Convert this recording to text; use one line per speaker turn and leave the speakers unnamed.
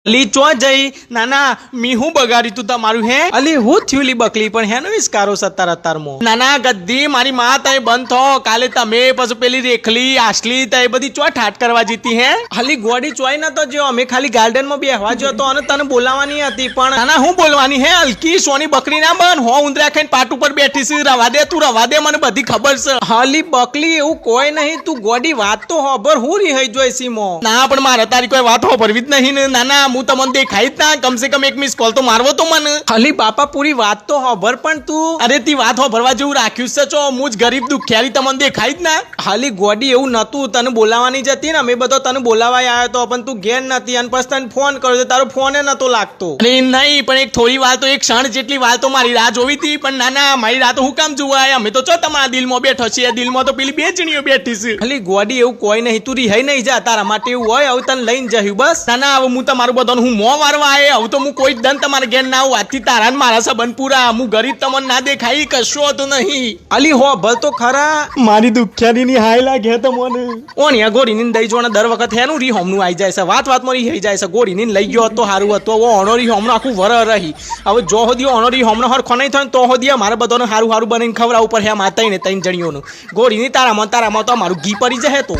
અલી ચો જઈ નાના મી હું બગાડી તું તમારું હે અલી હું થયુલી બકલી પણ હેનો વિસ્કારો સત્તાર અતારમો નાના ગદ્દી મારી માં તઈ બંધ થો કાલે તમે પછી પેલી રેખલી આસલી તઈ બધી ચો ઠાટ કરવા જીતી હે અલી ગોડી ચોય ન તો જો અમે ખાલી ગાર્ડન માં બેહવા જો તો અને તને બોલાવાની હતી પણ નાના હું બોલવાની હે અલકી સોની બકરી ના બન હો ઉંદરા ખાઈને પાટ ઉપર બેઠી છે રવા દે તું રવા દે મને બધી ખબર છે હાલી બકલી એવું કોઈ નહીં તું ગોડી વાત તો હોબર હું રહી જોઈ સીમો ના પણ મારે તારી કોઈ વાત હોભરવી જ નહીં ને નાના હું તમને દેખાઈ જ ના કમસે કમ એક મિસ કોલ તો મારવો તો મને ખાલી બાપા પૂરી વાત તો હોભર પણ તું અરે તી વાત હોભરવા જેવું રાખ્યું છે ચો મુજ ગરીબ દુખિયારી તમને દેખાઈ જ ના ખાલી ગોડી એવું નતું તને બોલાવાની જતી ને અમે બધો તને બોલાવા આવ્યો તો પણ તું ઘેર નથી અને પછી તને ફોન કર્યો તારો ફોન નતો લાગતો અરે નહીં પણ એક થોડી વાર તો એક ક્ષણ જેટલી વાર તો મારી રાહ જોવી હતી પણ ના ના મારી રાહ તો હું કામ જોવાય અમે તો ચો તમારા દિલમાં બેઠો છીએ દિલમાં તો પેલી બે જણીઓ બેઠી છે ખાલી ગોડી એવું કોઈ નહીં તું રિહાઈ નહીં જા તારા માટે એવું હોય હવે તને લઈને જયું બસ ના ના હવે હું તમારું બધાનું હું મો વારવા આવે હવે તો હું કોઈ દન તમારે ઘેર ના આવું આજથી તારા મારા સંબંધ પૂરા હું ગરીબ તમને ના દેખાઈ કશો તો નહીં અલી હો ભલ તો ખરા મારી દુખ્યાની ની હાય લાગે તો મને ઓણિયા ગોરીની દઈ જોણે દર વખત હેનું રી હોમનું આવી જાય છે વાતમાં રી હઈ જાય છે ગોરીની લઈ ગયો તો સારું હતો ઓણો રી હોમનો આખું વર રહી હવે જો હોદી ઓણો રી હોમનો હરખો નહીં થાય તો હોદી મારે બધાને સારું સારું બનાવીને ખવડાવવું ઉપર હે માતા ને ત્રણ જણીઓનું ગોરીની તારામાં તો મારું ઘી પડી જાય તો